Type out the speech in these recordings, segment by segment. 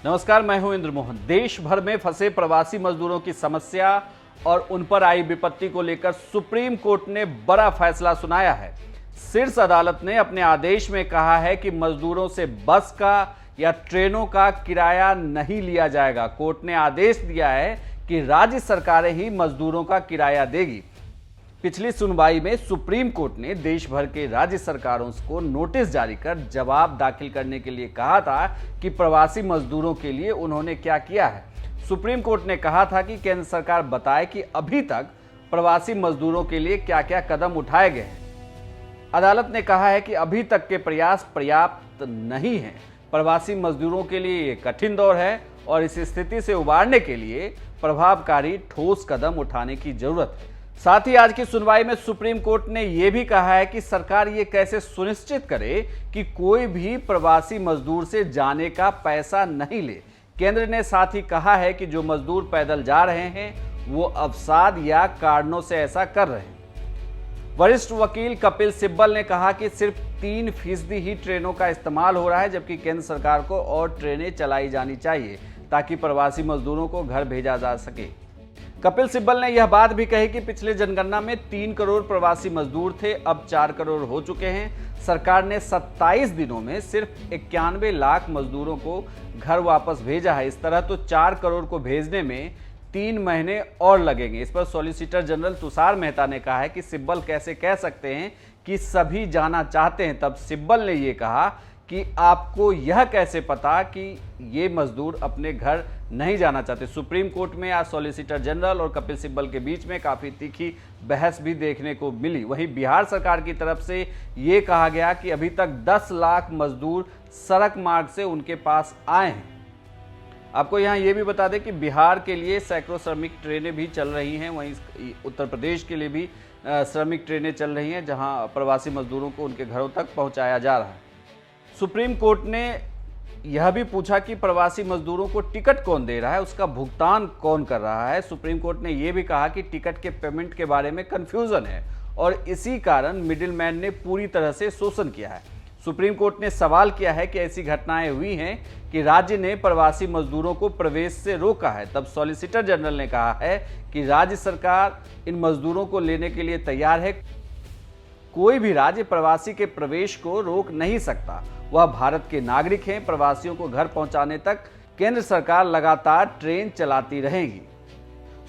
नमस्कार, मैं हूं इंद्र मोहन। देश भर में फंसे प्रवासी मजदूरों की समस्या और उन पर आई विपत्ति को लेकर सुप्रीम कोर्ट ने बड़ा फैसला सुनाया है। शीर्ष अदालत ने अपने आदेश में कहा है कि मजदूरों से बस का या ट्रेनों का किराया नहीं लिया जाएगा। कोर्ट ने आदेश दिया है कि राज्य सरकारें ही मजदूरों का किराया देगी। पिछली सुनवाई में सुप्रीम कोर्ट ने देश भर के राज्य सरकारों को नोटिस जारी कर जवाब दाखिल करने के लिए कहा था कि प्रवासी मजदूरों के लिए उन्होंने क्या किया है। सुप्रीम कोर्ट ने कहा था कि केंद्र सरकार बताए कि अभी तक प्रवासी मजदूरों के लिए क्या क्या कदम उठाए गए हैं। अदालत ने कहा है कि अभी तक के प्रयास पर्याप्त नहीं है। प्रवासी मजदूरों के लिए ये कठिन दौर है और इस स्थिति से उबारने के लिए प्रभावकारी ठोस कदम उठाने की जरूरत है। साथ ही आज की सुनवाई में सुप्रीम कोर्ट ने यह भी कहा है कि सरकार ये कैसे सुनिश्चित करे कि कोई भी प्रवासी मजदूर से जाने का पैसा नहीं ले। केंद्र ने साथ ही कहा है कि जो मजदूर पैदल जा रहे हैं वो अवसाद या कारणों से ऐसा कर रहे हैं। वरिष्ठ वकील कपिल सिब्बल ने कहा कि सिर्फ 3% ही ट्रेनों का इस्तेमाल हो रहा है, जबकि केंद्र सरकार को और ट्रेनें चलाई जानी चाहिए ताकि प्रवासी मजदूरों को घर भेजा जा सके। कपिल सिब्बल ने यह बात भी कही कि पिछले जनगणना में 3 करोड़ प्रवासी मजदूर थे, अब 4 करोड़ हो चुके हैं। सरकार ने 27 दिनों में सिर्फ 91 लाख मजदूरों को घर वापस भेजा है। इस तरह तो 4 करोड़ को भेजने में 3 महीने और लगेंगे। इस पर सॉलिसिटर जनरल तुषार मेहता ने कहा है कि सिब्बल कैसे कह सकते हैं कि सभी जाना चाहते हैं। तब सिब्बल ने यह कहा कि आपको यह कैसे पता कि ये मजदूर अपने घर नहीं जाना चाहते। सुप्रीम कोर्ट में आज सॉलिसिटर जनरल और कपिल सिब्बल के बीच में काफ़ी तीखी बहस भी देखने को मिली। वहीं बिहार सरकार की तरफ से ये कहा गया कि अभी तक 10 लाख मजदूर सड़क मार्ग से उनके पास आए हैं। आपको यहाँ ये भी बता दें कि बिहार के लिए सैकड़ों श्रमिक ट्रेनें भी चल रही हैं, वहीं उत्तर प्रदेश के लिए भी श्रमिक ट्रेनें चल रही हैं, जहाँ प्रवासी मजदूरों को उनके घरों तक पहुँचाया जा रहा है। सुप्रीम कोर्ट ने यह भी पूछा कि प्रवासी मजदूरों को टिकट कौन दे रहा है, उसका भुगतान कौन कर रहा है। सुप्रीम कोर्ट ने यह भी कहा कि टिकट के पेमेंट के बारे में कंफ्यूजन है और इसी कारण मिडिलमैन ने पूरी तरह से शोषण किया है। सुप्रीम कोर्ट ने सवाल किया है कि ऐसी घटनाएं हुई हैं कि राज्य ने प्रवासी मजदूरों को प्रवेश से रोका है। तब सॉलिसिटर जनरल ने कहा है कि राज्य सरकार इन मजदूरों को लेने के लिए तैयार है। कोई भी राज्य प्रवासी के प्रवेश को रोक नहीं सकता। वह भारत के नागरिक हैं। प्रवासियों को घर पहुंचाने तक केंद्र सरकार लगातार ट्रेन चलाती रहेगी।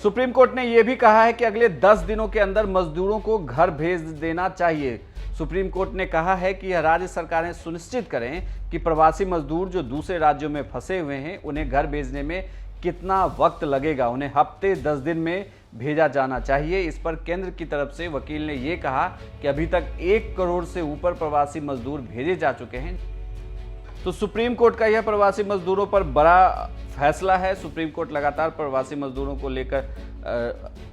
सुप्रीम कोर्ट ने यह भी कहा है कि अगले 10 दिनों के अंदर मजदूरों को घर भेज देना चाहिए। सुप्रीम कोर्ट ने कहा है कि यह राज्य सरकारें सुनिश्चित करें कि प्रवासी मजदूर जो दूसरे राज्यों में फंसे हुए हैं उन्हें घर भेजने में कितना वक्त लगेगा। उन्हें हफ्ते 10 दिन में भेजा जाना चाहिए। इस पर केंद्र की तरफ से वकील ने यह कहा कि अभी तक 1 करोड़ से ऊपर प्रवासी मजदूर भेजे जा चुके हैं। तो सुप्रीम कोर्ट का यह प्रवासी मजदूरों पर बड़ा फैसला है। सुप्रीम कोर्ट लगातार प्रवासी मजदूरों को लेकर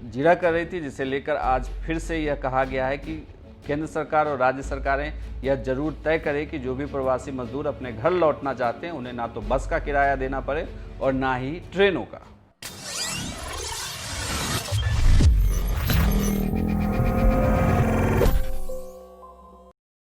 जिरह कर रही थी, जिसे लेकर आज फिर से यह कहा गया है कि केंद्र सरकार और राज्य सरकारें यह जरूर तय करें कि जो भी प्रवासी मजदूर अपने घर लौटना चाहते हैं उन्हें ना तो बस का किराया देना पड़े और ना ही ट्रेनों का।